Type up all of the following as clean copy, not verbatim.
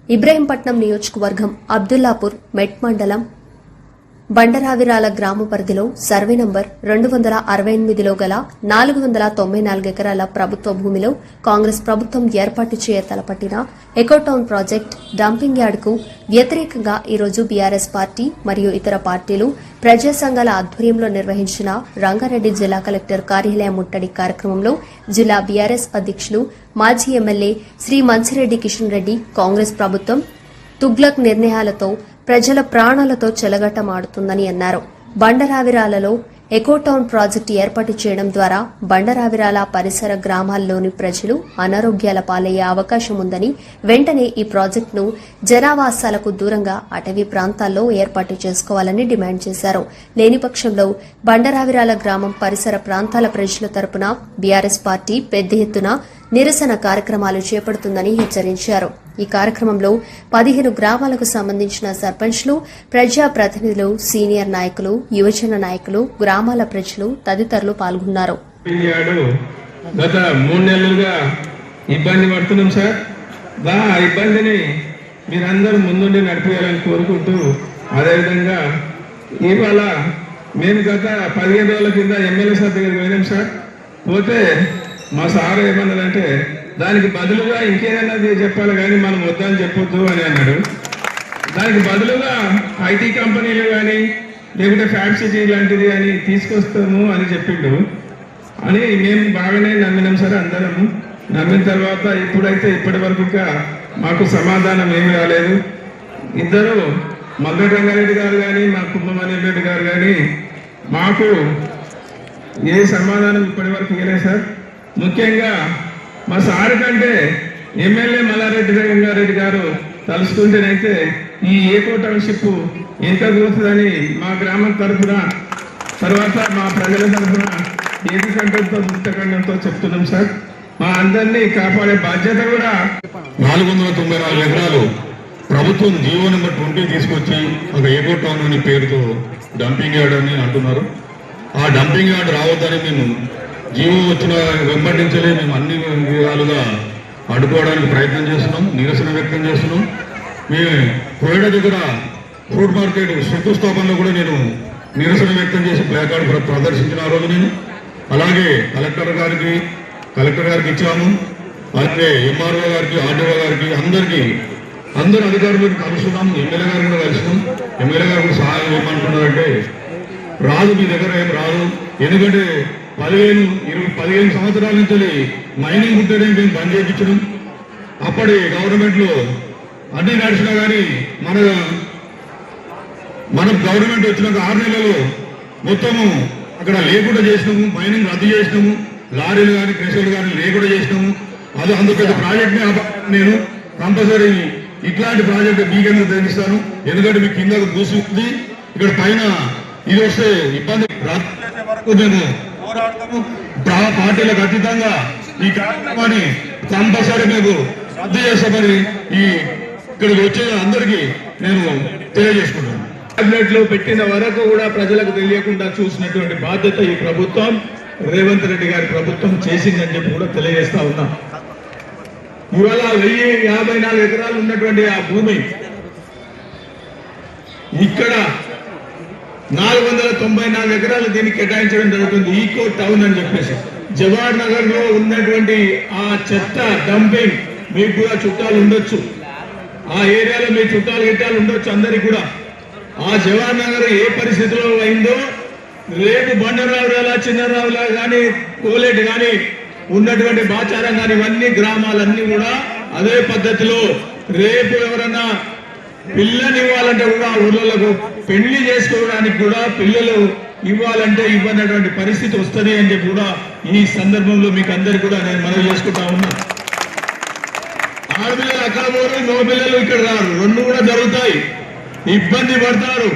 ఇబ్రహీంపట్నం నియోజకవర్గం అబ్దుల్లాపూర్ మెట్ మండలం బండరావిరాల గ్రామ పరిధిలో సర్వే నంబర్ 268లో గల 494 ఎకరాల ప్రభుత్వ భూమిలో కాంగ్రెస్ ప్రభుత్వం ఏర్పాటు చేయ తలపట్టిన ఎకోటౌన్ ప్రాజెక్ట్ డంపింగ్ యార్డుకు వ్యతిరేకంగా ఈరోజు బీఆర్ఎస్ పార్టీ మరియు ఇతర పార్టీలు ప్రజా సంఘాల ఆధ్వర్యంలో నిర్వహించిన రంగారెడ్డి జిల్లా కలెక్టర్ కార్యాలయం ముట్టడి కార్యక్రమంలో జిల్లా బీఆర్ఎస్ అధ్యక్షులు మాజీ ఎమ్మెల్యే శ్రీ మంచిరెడ్డి కిషన్ రెడ్డి కాంగ్రెస్ ప్రభుత్వం తుగ్లక్ నిర్ణయాలతో ప్రజల ప్రాణాలతో చెలగట్టమాడుతుందని అన్నారు. బండరావిరాలలో ఎకోటౌన్ ప్రాజెక్టు ఏర్పాటు చేయడం ద్వారా బండరావిరాల పరిసర గ్రామాల్లోని ప్రజలు అనారోగ్యాల పాలయ్యే అవకాశం ఉందని, వెంటనే ఈ ప్రాజెక్టును జనావాసాలకు దూరంగా అటవీ ప్రాంతాల్లో ఏర్పాటు చేసుకోవాలని డిమాండ్ చేశారు. లేని పక్షంలో బండరావిరాల గ్రామం పరిసర ప్రాంతాల ప్రజల తరపున బీఆర్ఎస్ పార్టీ పెద్ద ఎత్తున నిరసన కార్యక్రమాలు చేపడుతుందని హెచ్చరించారు. ఈ కార్యక్రమంలో 15 గ్రామాలకు సంబంధించిన సర్పంచ్లు, ప్రజాప్రతినిధులు, సీనియర్ నాయకులు, యువజన నాయకులు, గ్రామాల ప్రజలు తదితరులు పాల్గొన్నారు. గత 3 నెలలుగా ఇబ్బంది పడుతున్నాం సార్. ఆ ఇబ్బందిని మీరందరూ ముందుండి నడిపేయాలని కోరుకుంటూ, అదేవిధంగా ఇవాళ మేము గత 15 రోజుల కింద ఎమ్మెల్యే సార్ దగ్గరికి పోయినాం సార్. పోతే మా సార్ ఏమన్నాడంటే దానికి బదులుగా ఇంకేదైనా చెప్పాలి కానీ మనం వద్దని చెప్పొద్దు అని అన్నాడు. దానికి బదులుగా ఐటీ కంపెనీలు కానీ లేకుంటే ఫ్యాక్ట్ సిటీ లాంటిది అని తీసుకొస్తాము అని చెప్పిండు అని మేము బాగానే నమ్మినాం సార్. అందరం నమ్మిన తర్వాత ఇప్పుడైతే ఇప్పటి వరకు ఇంకా మాకు సమాధానం ఏమి రాలేదు. ఇద్దరు మల్లె రంగారెడ్డి గారు కానీ మా కుంభమణి రెడ్డి గారు కానీ మాకు ఏ సమాధానం ఇప్పటి వరకు ఇవ్వలేదు సార్. ముఖ్యంగా మా సార్ కంటే ఎమ్మెల్యే మల్లారెడ్డి రంగారెడ్డి గారు తలుసుకుంటేనైతే ఈ ఏకో టౌన్షిప్ ఎంత కూర్చుందని మా గ్రామం తరఫున, తర్వాత మా ప్రజల తరఫున ఏకకంఠంతో ముక్తకంఠంతో చెప్తున్నాం సార్. మా అందరినీ కాపాడే బాధ్యత కూడా 494 ఎకరాలు ప్రభుత్వం జీవో నెంబర్ 20 తీసుకొచ్చి ఒక ఏకో టౌన్ అని పేరుతో డంపింగ్ యార్డ్ అని అంటున్నారు. ఆ డంపింగ్ యార్డ్ రావద్దని మేము జీవో వచ్చిన వెంబడించలే మేము అన్ని విధాలుగా అడ్డుకోవడానికి ప్రయత్నం చేస్తున్నాం, నిరసన వ్యక్తం చేస్తున్నాం. మేము కోయడ దగ్గర ఫ్రూట్ మార్కెట్ శంకుస్థాపనలో కూడా నేను నిరసన వ్యక్తం చేసి ప్లాకార్డ్ ప్రదర్శించిన ఆ రోజు నేను. అలాగే కలెక్టర్ గారికి ఇచ్చాము, అలాగే ఎంఆర్ఓ గారికి, ఆర్డీఓ గారికి, అందరు అధికారులకు కలుస్తున్నాము. ఎమ్మెల్యే గారు కూడా కలిసినాం. ఎమ్మెల్యే గారు కూడా సహాయం ఏమంటున్నారంటే రాదు, మీ దగ్గర ఏం రాదు, ఎందుకంటే 15 సంవత్సరాల నుంచి మైనింగ్ ఉంటేనే మేము బంద్ చేయించడం. అప్పటి గవర్నమెంట్ లో అన్ని నడిచినా కానీ మన గవర్నమెంట్ వచ్చినాక 6 నెలలు మొత్తము అక్కడ లేకుండా చేసినాము, మైనింగ్ రద్దు చేసినాము, లారీలు కానీ క్రెషర్లు కానీ లేకుండా చేసినాము. అది అంత పెద్ద ప్రాజెక్ట్ నేను కంపల్సరీ ఇట్లాంటి ప్రాజెక్ట్ మీకెందుకు తెలిస్తాను, ఎందుకంటే మీ కింద కూసుంది, ఇక్కడ పైన ఇది వస్తే ఇబ్బంది మేము పోరాడతాము. పార్టీలకు అతీతంగా ఈ కార్యక్రమాన్ని కంపల్సరీ మేము రద్దు చేస్తామని ఇక్కడికి వచ్చే అందరికీ నేను తెలియజేసుకున్నాను. క్యాబినెట్ లో పెట్టిన వరకు కూడా ప్రజలకు తెలియకుండా చూసినటువంటి బాధ్యత ఈ ప్రభుత్వం, రేవంత్ రెడ్డి గారి ప్రభుత్వం చేసిందని చెప్పి కూడా తెలియజేస్తా ఉన్నాం. ఇవాళ 1054 ఎకరాలు ఉన్నటువంటి ఆ భూమి ఇక్కడ 494 ఎకరాలు దీనికి కేటాయించడం జరుగుతుంది. ఈకో టౌన్ అని చెప్పేసి జవహర్ నగర్ లో ఉన్నటువంటి ఆ చెత్త డంపింగ్ మీకు కూడా చుట్టాలు ఉండొచ్చు, ఆ ఏరియాలో మీ చుట్టాలు ఉండొచ్చు అందరికి కూడా. ఆ జవహర్ నగర్ ఏ పరిస్థితిలో అయిందో రేపు బండరావుల, చిన్నరావుల కానీ, కోలేటి కానీ ఉన్నటువంటి బాచారం కానీ ఇవన్నీ గ్రామాలన్నీ కూడా అదే పద్ధతిలో రేపు ఎవరన్నా పిల్లని ఇవ్వాలంటే కూడా ఊళ్ళకు పెళ్లి చేసుకోవడానికి కూడా పిల్లలు ఇవ్వాలంటే ఇవ్వనటువంటి పరిస్థితి వస్తుంది అని చెప్పి కూడా ఈ సందర్భంలో మీకు అందరికి కూడా నేను మనవి చేసుకుంటా ఉన్నా. ఆడపిల్లలు అక్కడ పోరు, మగ పిల్లలు ఇక్కడ రారు, రెండు కూడా జరుగుతాయి. ఇబ్బంది పడతారు.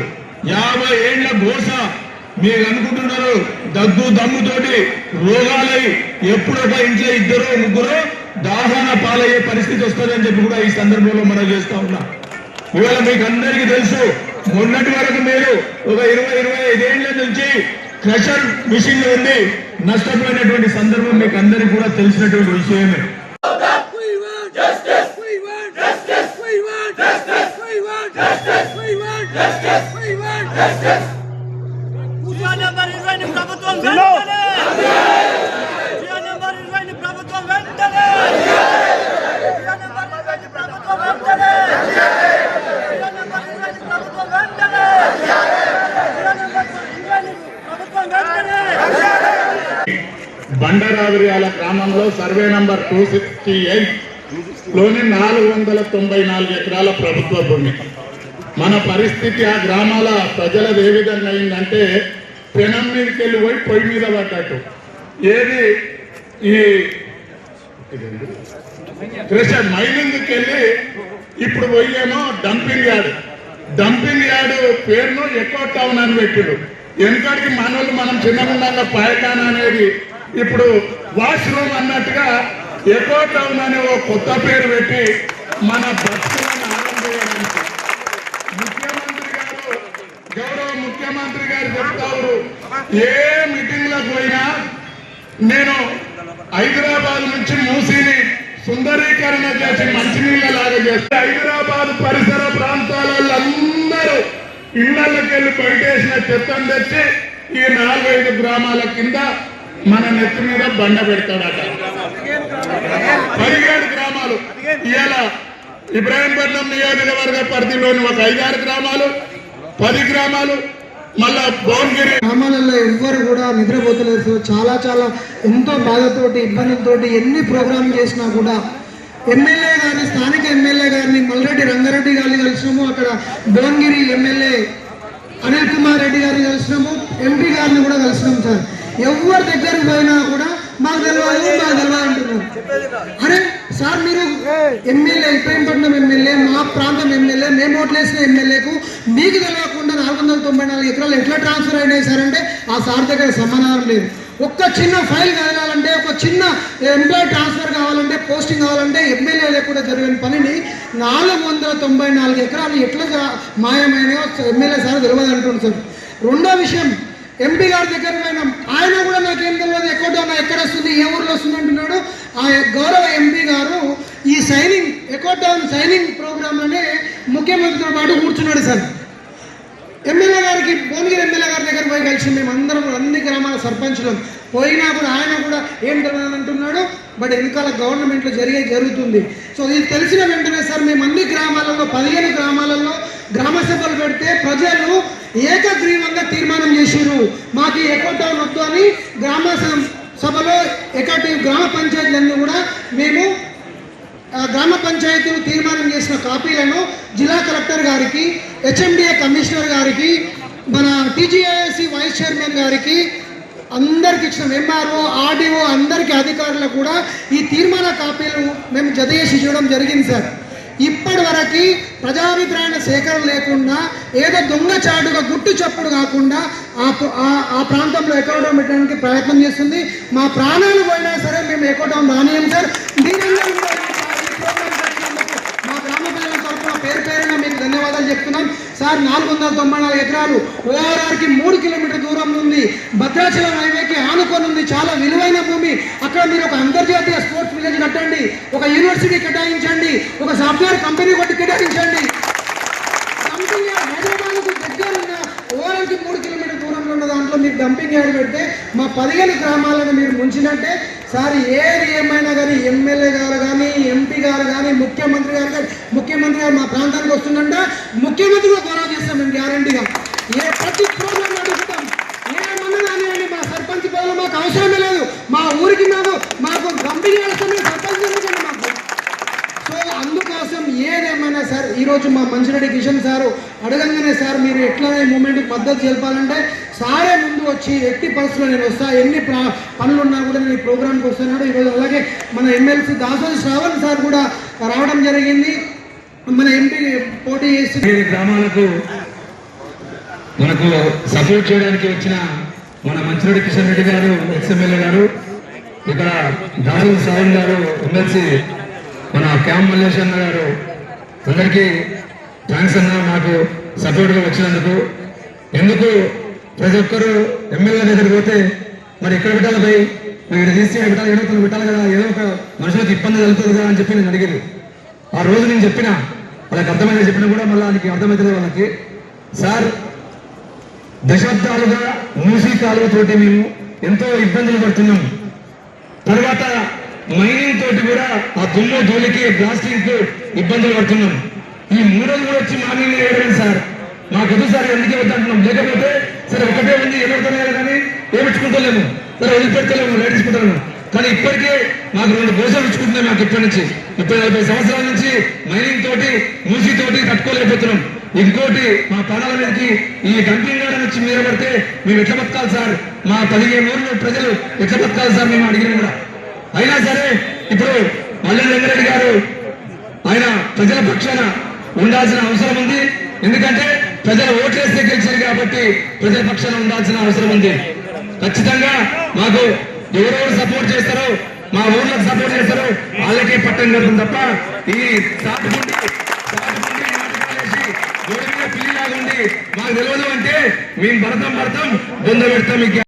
50 ఏళ్ల గోస మీరు అనుకుంటున్నారు దగ్గు దమ్ముతోటి రోగాలై ఎప్పుడొక ఇంట్లో 2 3 దాహాన పాలయ్యే పరిస్థితి వస్తుందని చెప్పి కూడా ఈ సందర్భంలో మనం చేస్తా ఉన్నా. ఇవాళ మీకు అందరికీ తెలుసు, మొన్నటి వరకు మీరు ఒక 20-25 ఏళ్ల నుంచి క్రషర్ మిషన్ ఉంది నష్టపోయినటువంటి సందర్భం మీకు అందరికీ కూడా తెలిసినటువంటి విషయమే. నెంబర్ 20 ప్రభుత్వం వెంటనే నెంబర్ 20 ప్రభుత్వం వెంటనే నెంబర్ 20 ప్రభుత్వం వెంటనే నెంబర్ 20 ప్రభుత్వం వెంటనే ప్రభుత్వం వెంటనే. బండరావిర్యాల గ్రామంలో సర్వే నంబర్ 268 లోని 494 ఎకరాల ప్రభుత్వ భూమి. మన పరిస్థితి ఆ గ్రామాల ప్రజలది ఏ విధంగా అయిందంటే పెనం మీదకి వెళ్ళి పోయి పొయ్యి మీద పడ్డట్టు. ఏది ఈ క్రెషర్ మైనింగ్కి వెళ్ళి ఇప్పుడు పోయేమో డంపింగ్ యార్డ్ పేరును ఎక్కువ టౌన్ అని పెట్టిడు. వెనకడికి మనోళ్ళు మనం చిన్నగుండంగా పాయకాన అనేది ఇప్పుడు వాష్రూమ్ అన్నట్టుగా ఎక్కువ టౌన్ అనే ఓ కొత్త పేరు పెట్టి మన బతుకులను ఆరంభించడానికి గౌరవ ముఖ్యమంత్రి గారు చెప్తారు. ఏ మీటింగ్లకు పోయినా నేను హైదరాబాద్ నుంచి మూసీని సుందరీకరణ చేసి మంచినీళ్ళ లాగా చేస్తే హైదరాబాద్ పరిసర ప్రాంతాలలో అందరూ ఇళ్లకి వెళ్ళి బయటేసిన చెత్తను తెచ్చి ఈ 4-5 గ్రామాల కింద మన నెత్తి మీద బండ పెడతాడట. 17 గ్రామాలు ఇవాళ ఇబ్రాహీంపట్నం నియోజకవర్గ పరిధిలోని ఒక 5-6 గ్రామాలు, 10 గ్రామాలు, మళ్ళా భువనగిరి గ్రామాలలో ఎవ్వరు కూడా నిద్రపోతలేదు. చాలా ఎంతో బాధతోటి ఇబ్బందులతోటి ఎన్ని ప్రోగ్రామ్ చేసినా కూడా ఎమ్మెల్యే గారిని, స్థానిక ఎమ్మెల్యే గారిని మల్రెడ్డి రంగారెడ్డి గారిని కలిసినాము, అక్కడ భువనగిరి ఎమ్మెల్యే అనిల్ కుమార్ రెడ్డి గారిని కలిసినాము, ఎంపీ గారిని కూడా కలిసినాము. సార్ ఎవరి దగ్గరికి పోయినా కూడా మాకు తెలియదు అంటున్నారు. అరే సార్ మీరు ఎమ్మెల్యే, ఇబ్రాహీంపట్నం ఎమ్మెల్యే, మా ప్రాంతం ఎమ్మెల్యే, మేము ఓట్లేసిన ఎమ్మెల్యేకు మీకు తెలియకుండా 494 ఎకరాలు ఎట్లా ట్రాన్స్ఫర్ అయినాయి సార్ అంటే ఆ సార్ దగ్గర సమాధానం లేదు. ఒక్క చిన్న ఫైల్ కదలాలంటే, ఒక చిన్న ఎంప్లాయీ ట్రాన్స్ఫర్ కావాలంటే, పోస్టింగ్ కావాలంటే ఎమ్మెల్యే లేకుండా జరిగిన పనిని 494 ఎకరాలు ఎట్లా మాయమైనాయో ఎమ్మెల్యే సార్ తెలియదు అంటున్నారు సార్. రెండో విషయం, ఎంపీ గారి దగ్గర పోయినాం, ఆయన కూడా నాకేం తెలియదు ఎక్కడ వస్తుంది, ఏ ఊర్లో వస్తుంది అంటున్నాడు. ఆ గౌరవ ఎంపీ గారు ఈ ఎకోటౌన్ సైనింగ్ ప్రోగ్రాంలోనే ముఖ్యమంత్రితో పాటు కూర్చున్నాడు సార్. ఎమ్మెల్యే గారికి, భువనగిరి ఎమ్మెల్యే గారి దగ్గర పోయి కలిసి మేము అందరం అన్ని గ్రామాల సర్పంచులు పోయినా కూడా ఆయన కూడా ఏం తెలియదు అంటున్నాడు. బట్ వెనకాల గవర్నమెంట్లో జరుగుతుంది. సో ఇది తెలిసిన వెంటనే సార్ మేము అన్ని గ్రామాలలో 15 గ్రామాలలో గ్రామ సభలు పెడితే ప్రజలు ఏకగ్రీవంగా తీర్మానం చేశారు. మాకు ఎకోటౌన్ వద్దు అని గ్రామ సభలో గ్రామ పంచాయతీలన్నీ కూడా మేము గ్రామ పంచాయతీలు తీర్మానం చేసిన కాపీలను జిల్లా కలెక్టర్ గారికి, హెచ్ఎండిఏ కమిషనర్ గారికి, మన టీజీఐఎస్సి వైస్ చైర్మన్ గారికి అందరికి ఇచ్చిన ఎంఆర్ఓ, ఆర్డీఓ అందరికీ అధికారులకు కూడా ఈ తీర్మాన కాపీలు మేము జత చేసి ఇవ్వడం జరిగింది సార్. ఇప్పటి వరకు ప్రజాభిప్రాయ సేకరణ లేకుండా ఏదో దొంగచాటుగా గుట్టు చప్పుడు కాకుండా ఆ ప్రాంతంలో ఎకోటౌన్ పెట్టడానికి ప్రయత్నం చేస్తుంది. మా ప్రాణాలు పోయినా సరే మేము ఎకోటౌన్ రానియం సార్. మా గ్రామ ప్రజల తరఫున పేరున మీకు ధన్యవాదాలు చెప్తున్నాం సార్. 494 ఎకరాలు ఓఆర్ఆర్కి 3 కిలోమీటర్ దూరం ఉంది, భద్రాచలం హైవేకి ఆనుకొని ఉంది, చాలా విలువైన భూమి. అక్కడ మీరు ఒక అంతర్జాతీయ స్పోర్ట్స్ విలేజ్ కట్టండి, ఒక యూనివర్సిటీ కేటాయించండి, ఒక సాఫ్ట్వేర్ కంపెనీ కొట్టి కేటాయించండి. హైదరాబాద్కు దగ్గర ఉన్న ఓఆర్ఆర్కి 3 కిలోమీటర్ దూరంలో ఉన్న దాంట్లో మీరు డంపింగ్ యార్డ్ పెడితే మా 15 గ్రామాలను మీరు ముంచినట్టే సార్. ఏది ఏమైనా కానీ ఎమ్మెల్యే గారు కానీ, ఎంపీ గారు కానీ, ముఖ్యమంత్రి గారు మా ప్రాంతానికి వస్తుందంట, ముఖ్యమంత్రి కూడా గౌరవ చేస్తాం మేము గ్యారంటీగా. ప్రతి ప్రోగ్రాం అడుగుతాం, ఏమన్నా కానివ్వండి. మా సర్పంచ్ పదవులు మాకు అవసరమే లేదు, మా ఊరికి మాకు డంపింగ్ యార్డ్ సర్పంచ్ మాకు. సో అందుకోసం ఏదేమైనా సార్ ఈరోజు మా మంచిరెడ్డి కిషన్ సారు అడగంగానే సార్ మీరు ఎట్లా మూమెంట్కి మద్దతు తెలపాలంటే సారే ముందు వచ్చి ఎట్టి పరిస్థితుల్లో నేను వస్తా, ఎన్ని పనులు ఉన్నా కూడా నేను ఈ ప్రోగ్రాంకి వస్తున్నాడు ఈరోజు. అలాగే మన ఎమ్మెల్సీ దాసోజి శ్రావణ్ సార్ కూడా రావడం జరిగింది. మన ఎంపీ పోటీ చేసి గ్రామాలకు మనకు సపోర్ట్ చేయడానికి వచ్చిన మన మంచిరెడ్డి కిషన్ రెడ్డి గారు, ఎక్స్ఎమ్మెల్యే గారు, ఇక్కడ దాసోజి శ్రావణ్ గారు, ఎమ్మెల్సీ మన క్యాంప్ మల్లేశ్వర గారు, అందరికీ థ్యాంక్స్ అన్న నాకు సపోర్ట్గా వచ్చినందుకు. ఎందుకు ప్రతి ఒక్కరు ఎమ్మెల్యే దగ్గరికి పోతే మరి ఎక్కడ పెట్టాలి పోయి, మరి ఇక్కడ తీసి పెట్టాలి, ఏదో పెట్టాలి కదా, ఏదో ఒక మనుషులకు ఇబ్బంది కలుగుతుంది కదా అని చెప్పి నేను అడిగేది. ఆ రోజు నేను చెప్పిన వాళ్ళకి అర్థమైతే చెప్పినా కూడా మళ్ళీ వాళ్ళకి అర్థమవుతుంది వాళ్ళకి. సార్, దశాబ్దాలుగా మూసీ కాలువతోటి మేము ఎంతో ఇబ్బందులు పడుతున్నాం. తర్వాత మైనింగ్ తోటి కూడా ఆ దుమ్ము ధూళికి బ్లాస్టింగ్ కు ఇబ్బందులు పడుతున్నాం. ఈ 3 రోజులు వచ్చి మా మీద వేయడం సార్ మాకు వద్దు సార్, ఎందుకే వద్దంటున్నాం. లేకపోతే సరే ఒకటే ఉంది ఏమవుతున్నాయో కానీ ఏమిచ్చుకుంటలేము, సరే వదిలిపెట్టలేము, లేడించుకుంటాము. కానీ ఇప్పటికే మాకు 2 బోసాలు ఇచ్చుకుంటున్నాయి. మాకు ఇప్పటి నుంచి 40 సంవత్సరాల నుంచి మైనింగ్ తోటి మూసీ తోటి తట్టుకోలేకపోతున్నాం. ఇంకోటి మా ప్రాణాల మీదకి ఈ డంపింగ్ యార్డ్ నుంచి మీద పడితే మేము ఎట్లా బతకాలి సార్? మా 15 ఊర్ల ప్రజలు ఎట్లా బతకాలి సార్? మేము అడిగిన కూడా అయినా సరే ఇప్పుడు మల్లె రంగారెడ్డి గారు ఆయన ప్రజల పక్షాన ఉండాల్సిన అవసరం ఉంది. ఎందుకంటే ప్రజలు ఓట్లేస్తే గెలిచారు కాబట్టి ప్రజల పక్షాన ఉండాల్సిన అవసరం ఉంది. ఖచ్చితంగా మాకు ఎవరెవరు సపోర్ట్ చేస్తారో, మా ఊర్లకు సపోర్ట్ చేస్తారో వాళ్ళకే పట్టం కడుతుంది తప్ప ఈ సాటుకుండి పిల్లిలాగుండి మాకు తెలియదు అంటే మేము భరతం బొంద పెడతాం.